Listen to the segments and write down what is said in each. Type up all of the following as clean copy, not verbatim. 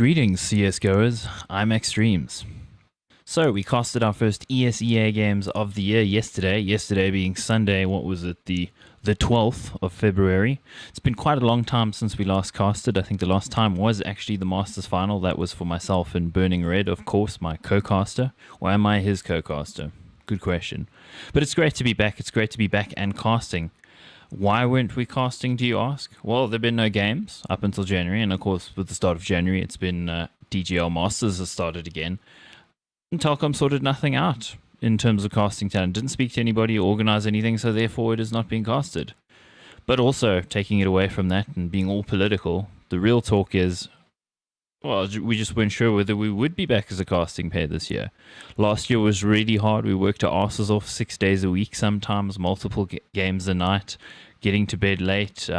Greetings, CSGOers. I'm Extremes. So, we casted our first ESEA games of the year yesterday being Sunday, what was it, the 12th of February. It's been quite a long time since we last casted. I think the last time was actually the Masters Final. That was for myself and Burning Red, of course, my co-caster. Or am I his co-caster? Good question. But it's great to be back. It's great to be back and casting. Why weren't we casting, do you ask? Well, there have been no games up until January, and of course, with the start of January, it's been DGL Masters has started again. And Telkom sorted nothing out in terms of casting talent. Didn't speak to anybody or organize anything, so therefore it is not being casted. But also, taking it away from that and being all political, the real talk is, well, we just weren't sure whether we would be back as a casting pair this year. Last year was really hard. We worked our asses off 6 days a week sometimes, multiple games a night, getting to bed late,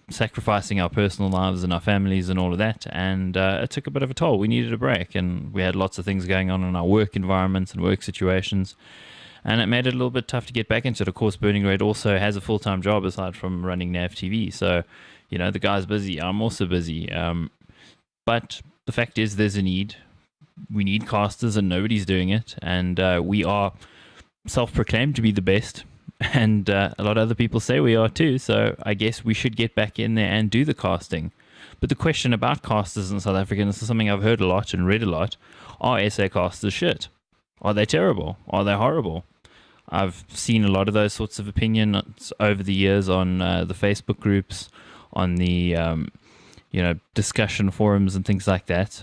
sacrificing our personal lives and our families and all of that. And it took a bit of a toll. We needed a break, and we had lots of things going on in our work environments and work situations. And it made it a little bit tough to get back into it. Of course, Burning Red also has a full-time job aside from running NAV TV. So, you know, the guy's busy. I'm also busy. But the fact is there's a need. We need casters and nobody's doing it. And we are self-proclaimed to be the best. And a lot of other people say we are too. So I guess we should get back in there and do the casting. But the question about casters in South Africa, and this is something I've heard a lot and read a lot, are SA casters shit? Are they terrible? Are they horrible? I've seen a lot of those sorts of opinions over the years on the Facebook groups, on the discussion forums and things like that.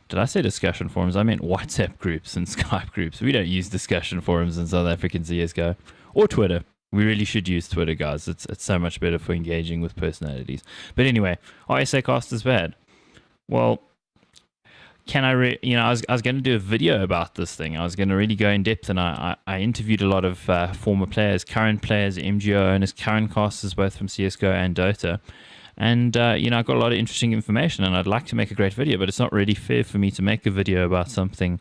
Did I say discussion forums? I meant WhatsApp groups and Skype groups. We don't use discussion forums in South African CSGO. Or Twitter. We really should use Twitter, guys. It's so much better for engaging with personalities. But anyway, RSA cast is bad. Well, can I was going to do a video about this thing. I was going to really go in depth, and I interviewed a lot of former players, current players, MGO owners, current casters, both from CSGO and Dota. And, I got a lot of interesting information, and I'd like to make a great video, but it's not really fair for me to make a video about something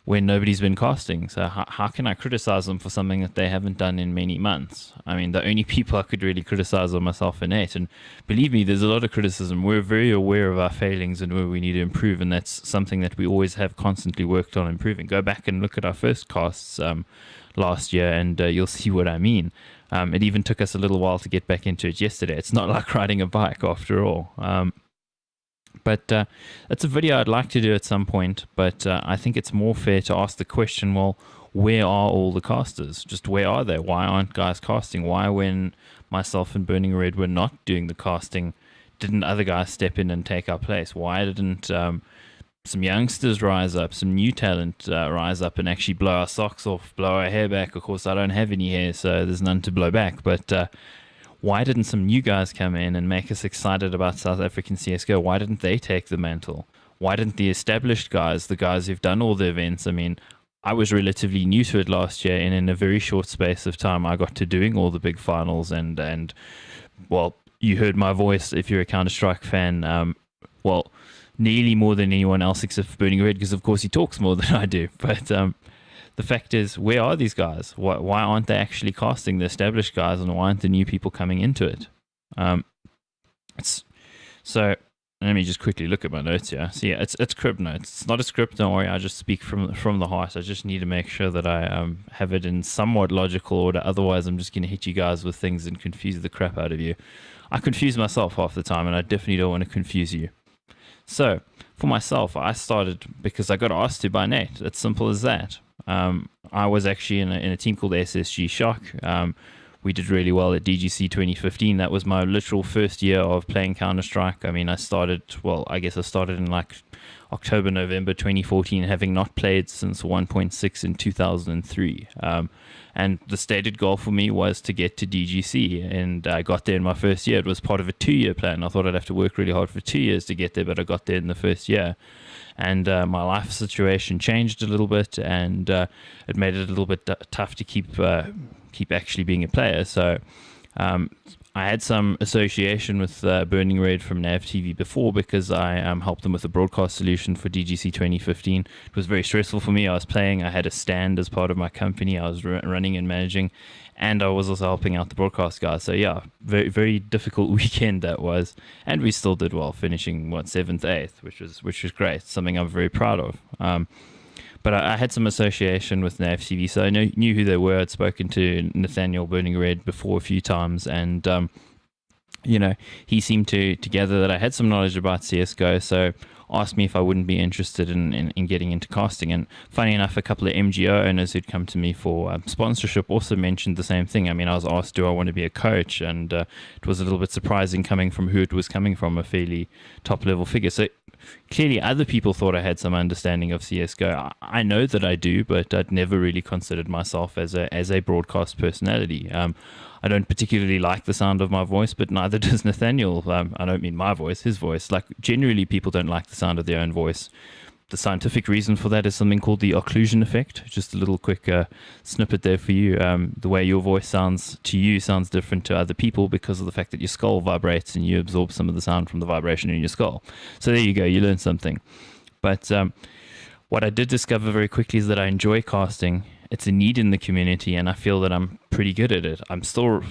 when nobody's been casting. So how can I criticize them for something that they haven't done in many months? I mean, the only people I could really criticize are myself and Nate. And believe me, there's a lot of criticism. We're very aware of our failings and where we need to improve. And that's something that we always have constantly worked on improving. Go back and look at our first casts last year, and you'll see what I mean. It even took us a little while to get back into it yesterday. It's not like riding a bike after all. But it's a video I'd like to do at some point, but I think it's more fair to ask the question, well, where are all the casters? Just where are they? Why aren't guys casting? Why, when myself and Burning Red were not doing the casting, didn't other guys step in and take our place? Why didn't some youngsters rise up, some new talent rise up and actually blow our socks off, blow our hair back? Of course, I don't have any hair, so there's none to blow back, but why didn't some new guys come in and make us excited about South African CSGO? Why didn't they take the mantle? Why didn't the established guys, the guys who've done all the events? I mean, I was relatively new to it last year, and in a very short space of time, I got to doing all the big finals. And well, you heard my voice if you're a Counter-Strike fan. Well, nearly more than anyone else except for Burning Red, because of course he talks more than I do. But the fact is, where are these guys? Why aren't they actually casting the established guys, and why aren't the new people coming into it? So let me just quickly look at my notes here. So yeah, it's crib notes. It's not a script, don't worry. I just speak from the heart. I just need to make sure that I have it in somewhat logical order. Otherwise, I'm just going to hit you guys with things and confuse the crap out of you. I confuse myself half the time, and I definitely don't want to confuse you. So for myself, I started because I got asked to by Nate. It's simple as that. I was actually in a team called SSG Shock. We did really well at DGC 2015. That was my literal first year of playing Counter-Strike. I mean, I started in like October, November 2014, having not played since 1.6 in 2003. And the stated goal for me was to get to DGC, and I got there in my first year. It was part of a 2-year plan. I thought I'd have to work really hard for 2 years to get there, but I got there in the first year. And my life situation changed a little bit, and it made it a little bit tough to keep actually being a player. So I had some association with Burning Red from Nav TV before because I helped them with a broadcast solution for DGC 2015. It was very stressful for me. I was playing, I had a stand as part of my company, I was running and managing, and I was also helping out the broadcast guys. So yeah, very, very difficult weekend that was. And we still did well, finishing, 7th, 8th, which was great, something I'm very proud of. But I had some association with Nav TV, so I knew who they were. I'd spoken to Nathaniel Burning Red before a few times, and he seemed to gather that I had some knowledge about CS:GO, so asked me if I wouldn't be interested in getting into casting. And funny enough, a couple of MGO owners who'd come to me for sponsorship also mentioned the same thing. I mean, I was asked, do I want to be a coach? And it was a little bit surprising coming from who it was coming from, a fairly top-level figure. So clearly other people thought I had some understanding of CSGO. I know that I do, but I'd never really considered myself as a broadcast personality. I don't particularly like the sound of my voice, but neither does Nathaniel. I don't mean my voice, his voice. Like, generally people don't like the sound of their own voice. The scientific reason for that is something called the occlusion effect. Just a little quick snippet there for you. The way your voice sounds to you sounds different to other people because of the fact that your skull vibrates and you absorb some of the sound from the vibration in your skull. So there you go, you learn something. But what I did discover very quickly is that I enjoy casting. It's a need in the community, and I feel that I'm pretty good at it. I'm still,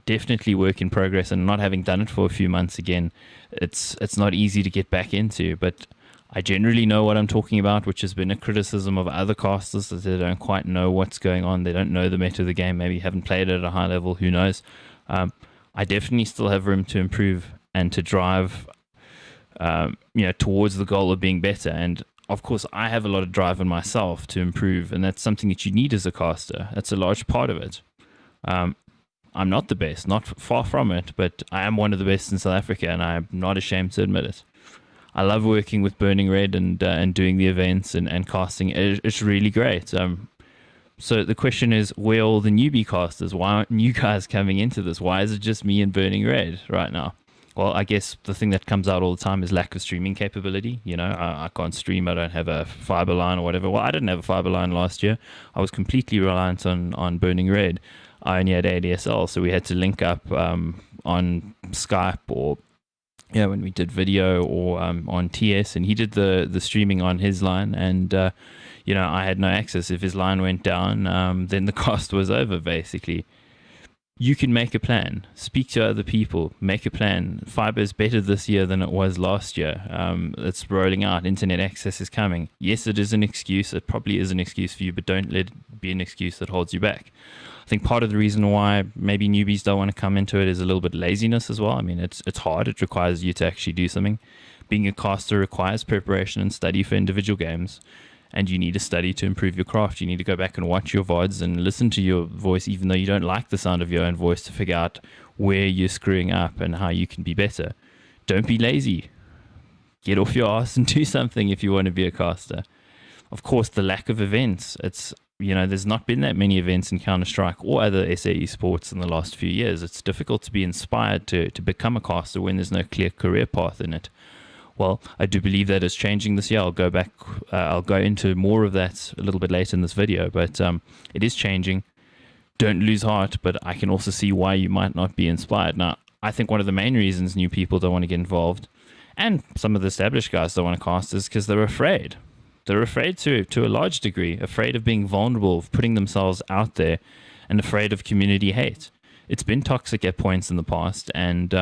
definitely work in progress, and not having done it for a few months again, it's not easy to get back into, but I generally know what I'm talking about, which has been a criticism of other casters, that they don't quite know what's going on. They don't know the meta of the game, maybe haven't played it at a high level, who knows. I definitely still have room to improve and to drive towards the goal of being better. And of course, I have a lot of drive in myself to improve, and that's something that you need as a caster. That's a large part of it. I'm not the best, not far from it, but I am one of the best in South Africa, and I'm not ashamed to admit it. I love working with Burning Red and doing the events and casting. It's really great. So the question is, where are all the newbie casters? Why aren't new guys coming into this? Why is it just me and Burning Red right now? Well, I guess the thing that comes out all the time is lack of streaming capability. I can't stream. I don't have a fiber line or whatever. Well, I didn't have a fiber line last year. I was completely reliant on Burning Red. I only had ADSL, so we had to link up on Skype or when we did video or on TS, and he did the streaming on his line, and I had no access. If his line went down, then the cost was over, basically. You can make a plan, speak to other people, make a plan. Fiber is better this year than it was last year. It's rolling out. Internet access is coming. Yes, it is an excuse. It probably is an excuse for you, but don't let it be an excuse that holds you back. I think part of the reason why maybe newbies don't want to come into it is a little bit laziness as well. I mean, it's hard. It requires you to actually do something. Being a caster requires preparation and study for individual games. And you need to study to improve your craft. You need to go back and watch your VODs and listen to your voice, even though you don't like the sound of your own voice, to figure out where you're screwing up and how you can be better. Don't be lazy. Get off your ass and do something if you want to be a caster. Of course, the lack of events. There's not been that many events in Counter-Strike or other SAE sports in the last few years. It's difficult to be inspired to become a caster when there's no clear career path in it. Well, I do believe that is changing this year. I'll go into more of that a little bit later in this video, but it is changing. Don't lose heart, but I can also see why you might not be inspired. Now, I think one of the main reasons new people don't want to get involved, and some of the established guys don't want to cast, is because they're afraid. They're afraid to a large degree, afraid of being vulnerable, of putting themselves out there, and afraid of community hate. It's been toxic at points in the past, and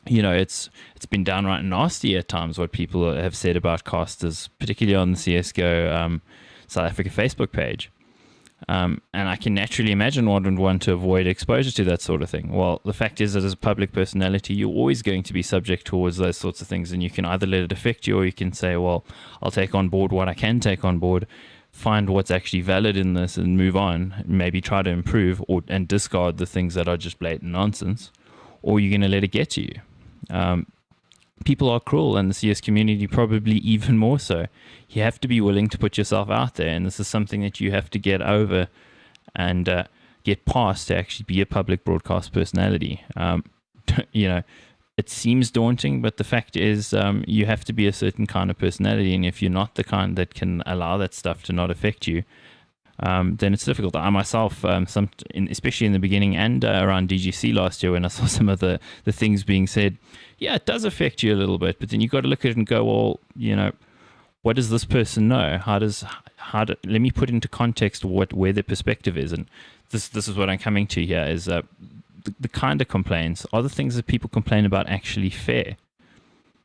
it's been downright nasty at times what people have said about casters, particularly on the CSGO South Africa Facebook page. And I can naturally imagine one would want to avoid exposure to that sort of thing. Well, the fact is that as a public personality, you're always going to be subject towards those sorts of things, and you can either let it affect you, or you can say, well, I'll take on board what I can take on board, find what's actually valid in this and move on, maybe try to improve and discard the things that are just blatant nonsense, or you're going to let it get to you. People are cruel, and the CS community probably even more so. You have to be willing to put yourself out there, and this is something that you have to get over and get past to actually be a public broadcast personality. It seems daunting, but the fact is you have to be a certain kind of personality, and if you're not the kind that can allow that stuff to not affect you, then it's difficult. I myself, especially in the beginning and around DGC last year when I saw some of the things being said, yeah, it does affect you a little bit, but then you've got to look at it and go, well, what does this person know? Let me put into context where their perspective is. And this is what I'm coming to here is the kind of complaints. Are the things that people complain about actually fair?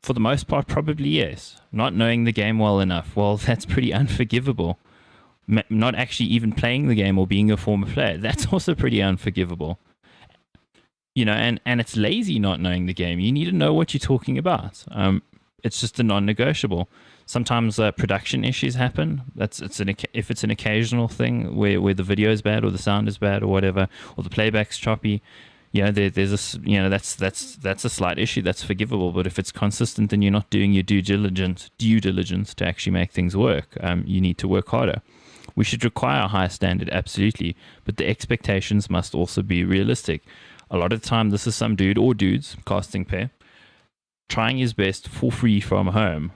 For the most part, probably yes. Not knowing the game well enough, well, that's pretty unforgivable. Not actually even playing the game or being a former player, that's also pretty unforgivable. And it's lazy not knowing the game. You need to know what you're talking about. It's just a non-negotiable. Sometimes production issues happen. If it's an occasional thing where the video is bad or the sound is bad or whatever, or the playback's choppy, there's that's a slight issue that's forgivable. But if it's consistent and you're not doing your due diligence to actually make things work, you need to work harder. We should require a higher standard, absolutely, but the expectations must also be realistic. A lot of the time, this is some dude or dudes, casting pair, trying his best for free from home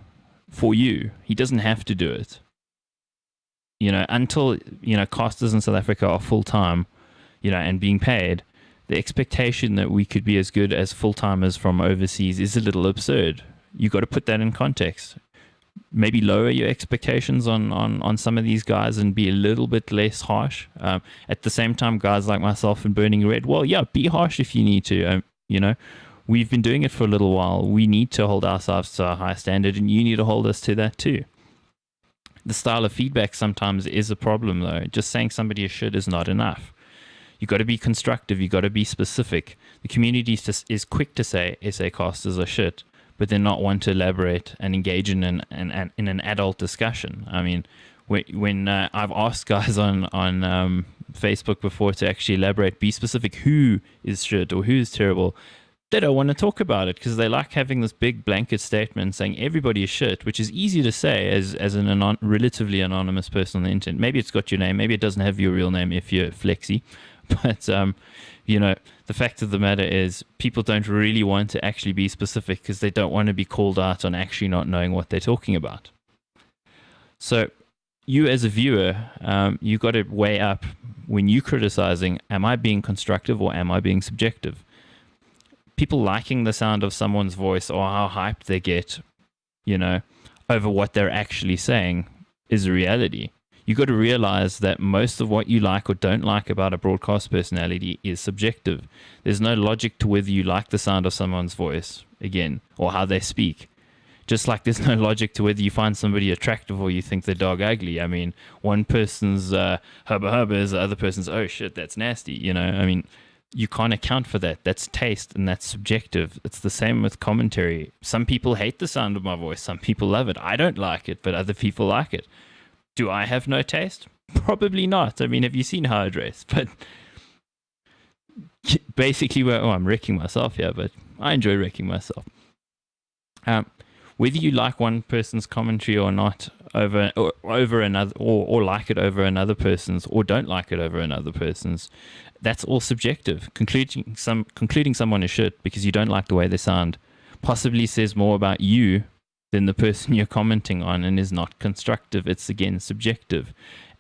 for you. He doesn't have to do it. Until, casters in South Africa are full-time, and being paid, the expectation that we could be as good as full-timers from overseas is a little absurd. You got to put that in context. Maybe lower your expectations on some of these guys and be a little bit less harsh. At the same time, guys like myself and Burning Red, well, yeah, be harsh if you need to. We've been doing it for a little while. We need to hold ourselves to a high standard, and you need to hold us to that too. The style of feedback sometimes is a problem, though. Just saying somebody is shit is not enough. You got to be constructive. You got to be specific. The community is quick to say SA casters are shit, but they're not one to elaborate and engage in an adult discussion. I mean, when I've asked guys on Facebook before to actually elaborate, be specific, who is shit or who is terrible, they don't want to talk about it because they like having this big blanket statement saying everybody is shit, which is easy to say as an relatively anonymous person on the internet. Maybe it's got your name, maybe it doesn't have your real name if you're Flexi, but the fact of the matter is people don't really want to actually be specific because they don't want to be called out on actually not knowing what they're talking about. So you as a viewer, you got to weigh up when you're criticizing, am I being constructive or am I being subjective? People liking the sound of someone's voice or how hyped they get, over what they're actually saying is a reality. You got to realize that most of what you like or don't like about a broadcast personality is subjective. There's no logic to whether you like the sound of someone's voice, again, or how they speak. Just like there's no logic to whether you find somebody attractive or you think the dog ugly. I mean, one person's hubba hubba is the other person's, oh shit, that's nasty. You can't account for that. That's taste and that's subjective. It's the same with commentary. Some people hate the sound of my voice. Some people love it. I don't like it, but other people like it. Do I have no taste? Probably not. I mean, have you seen how I dress? But basically, I'm wrecking myself here, but I enjoy wrecking myself. Whether you like one person's commentary or not over another, or like it over another person's, or don't like it over another person's, that's all subjective. Concluding someone is shit because you don't like the way they sound possibly says more about you than the person you're commenting on and is not constructive. It's again subjective.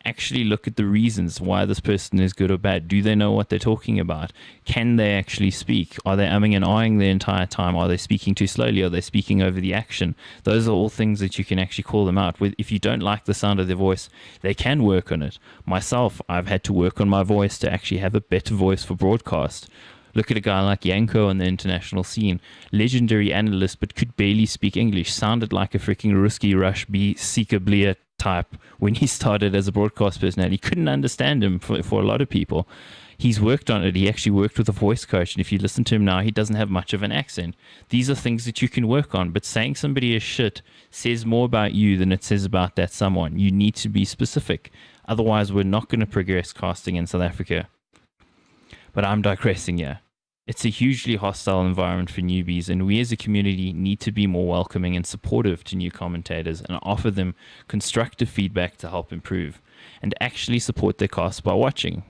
Actually look at the reasons why this person is good or bad. Do they know what they're talking about? Can they actually speak? Are they umming and ahhing the entire time? Are they speaking too slowly? Are they speaking over the action? Those are all things that you can actually call them out. If you don't like the sound of their voice, they can work on it. Myself, I've had to work on my voice to actually have a better voice for broadcast. Look at a guy like Yanko on the international scene. Legendary analyst, but could barely speak English. Sounded like a freaking Ruski Rush B. Sika Blia type when he started as a broadcast personality. Couldn't understand him for a lot of people. He's worked on it. He actually worked with a voice coach. And if you listen to him now, he doesn't have much of an accent. These are things that you can work on. But saying somebody is shit says more about you than it says about that someone. You need to be specific. Otherwise, we're not going to progress casting in South Africa. But I'm digressing here. It's a hugely hostile environment for newbies, and we as a community need to be more welcoming and supportive to new commentators and offer them constructive feedback to help improve and actually support their cast by watching.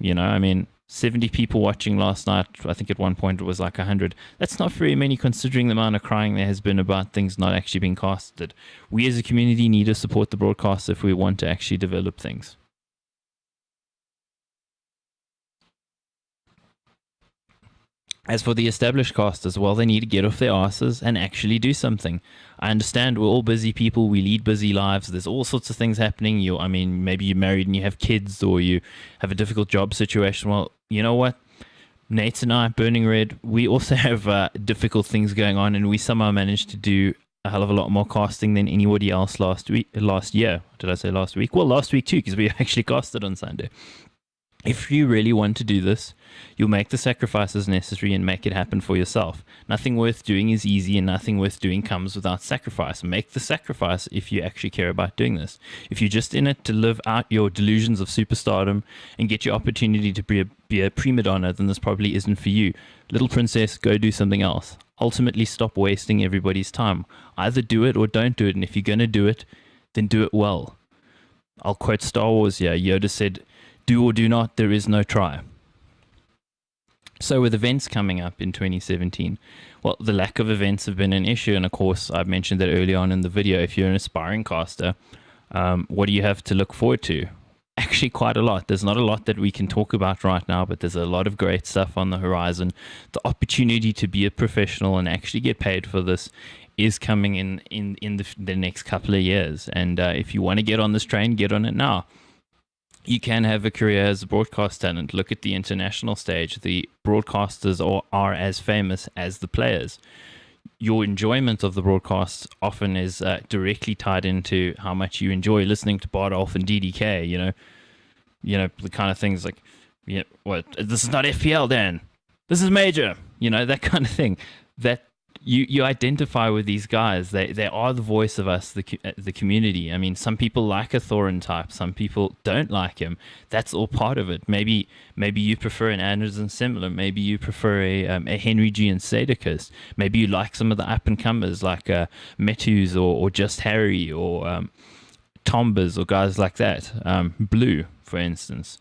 70 people watching last night. I think at one point it was like 100. That's not very many considering the amount of crying there has been about things not actually being casted. We as a community need to support the broadcast if we want to actually develop things. As for the established casters, well, they need to get off their asses and actually do something. I understand we're all busy people. We lead busy lives. There's all sorts of things happening. I mean, maybe you're married and you have kids, or you have a difficult job situation. Well, you know what? Nate and I, Burning Red, we also have difficult things going on, and we somehow managed to do a hell of a lot more casting than anybody else last year. Did I say last week? Well, last week too, because we actually casted on Sunday. If you really want to do this, you'll make the sacrifices necessary and make it happen for yourself. Nothing worth doing is easy, and nothing worth doing comes without sacrifice. Make the sacrifice if you actually care about doing this. If you're just in it to live out your delusions of superstardom and get your opportunity to be a prima donna, then this probably isn't for you. Little princess, go do something else. Ultimately, stop wasting everybody's time. Either do it or don't do it, and if you're going to do it, then do it well. I'll quote Star Wars here. Yoda said, "Do or do not, there is no try." So with events coming up in 2017, well, the lack of events have been an issue. And of course, I've mentioned that early on in the video. If you're an aspiring caster, what do you have to look forward to? Actually, quite a lot. There's not a lot that we can talk about right now, but there's a lot of great stuff on the horizon. The opportunity to be a professional and actually get paid for this is coming in the next couple of years. And if you want to get on this train, get on it now. You can have a career as a broadcast talent. Look at the international stage. The broadcasters are as famous as the players. Your enjoyment of the broadcasts often is directly tied into how much you enjoy listening to Bardolph and DDK. You know the kind of things like, what, this is not FPL, Dan. This is major. That kind of thing. That you identify with these guys. They are the voice of us, the community. I mean, some people like a Thorin type, some people don't like him. That's all part of it. Maybe you prefer an Anderson Similar. Maybe you prefer a Henry G and Sadicus. Maybe you like some of the up and comers like Metus or Just Harry or Tombas or guys like that. Blue, for instance.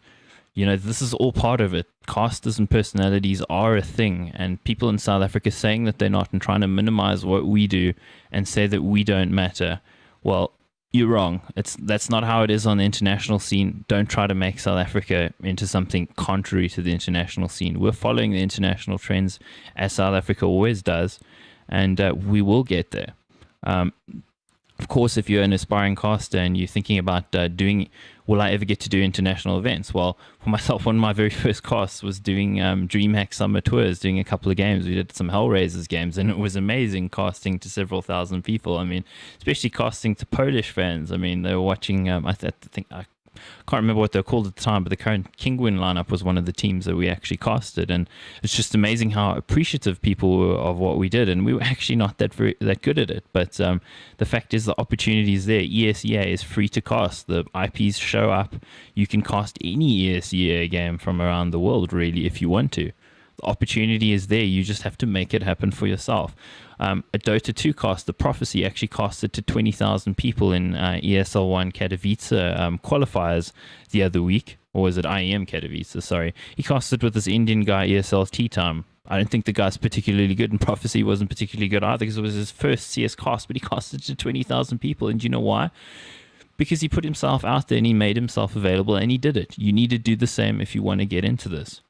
This is all part of it. Casters and personalities are a thing, and people in South Africa saying that they're not and trying to minimize what we do and say that we don't matter. Well, you're wrong. That's not how it is on the international scene. Don't try to make South Africa into something contrary to the international scene. We're following the international trends as South Africa always does, and we will get there. Of course, if you're an aspiring caster and you're thinking about will I ever get to do international events? Well, for myself, one of my very first casts was doing DreamHack Summer Tours, doing a couple of games. We did some Hellraisers games, and it was amazing casting to several thousand people. I mean, especially casting to Polish fans. I mean, they were watching, I can't remember what they were called at the time, but the current Kingwin lineup was one of the teams that we actually casted, and it's just amazing how appreciative people were of what we did, and we were actually not that good at it. But the fact is, the opportunity is there. ESEA is free to cast. The IPs show up. You can cast any ESEA game from around the world, really, if you want to. The opportunity is there. You just have to make it happen for yourself. A Dota 2 cast, the Prophecy, actually casted to 20,000 people in ESL1 Katowice qualifiers the other week. Or was it IEM Katowice? Sorry. He casted with this Indian guy, ESL Tea Time. I don't think the guy's particularly good, and Prophecy wasn't particularly good either because it was his first CS cast, but he casted to 20,000 people. And do you know why? Because he put himself out there and he made himself available, and he did it. You need to do the same if you want to get into this.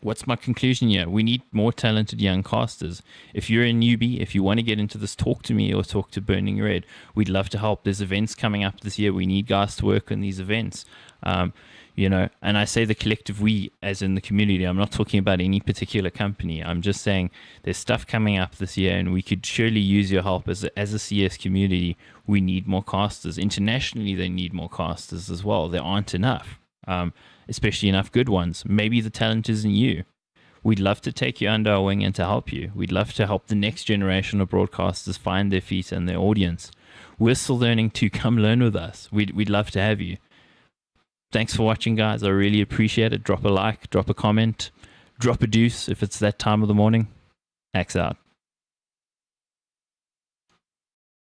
What's my conclusion here? We need more talented young casters. If you're a newbie, if you want to get into this, talk to me or talk to Burning Red. We'd love to help. There's events coming up this year. We need guys to work on these events. And I say the collective we as in the community. I'm not talking about any particular company. I'm just saying there's stuff coming up this year, and we could surely use your help as a CS community. We need more casters. Internationally, they need more casters as well. There aren't enough. Especially enough good ones. Maybe the talent isn't you. We'd love to take you under our wing and to help you. We'd love to help the next generation of broadcasters find their feet and their audience. We're still learning too. Come learn with us. We'd love to have you. Thanks for watching, guys. I really appreciate it. Drop a like, drop a comment, drop a deuce if it's that time of the morning. Axe out.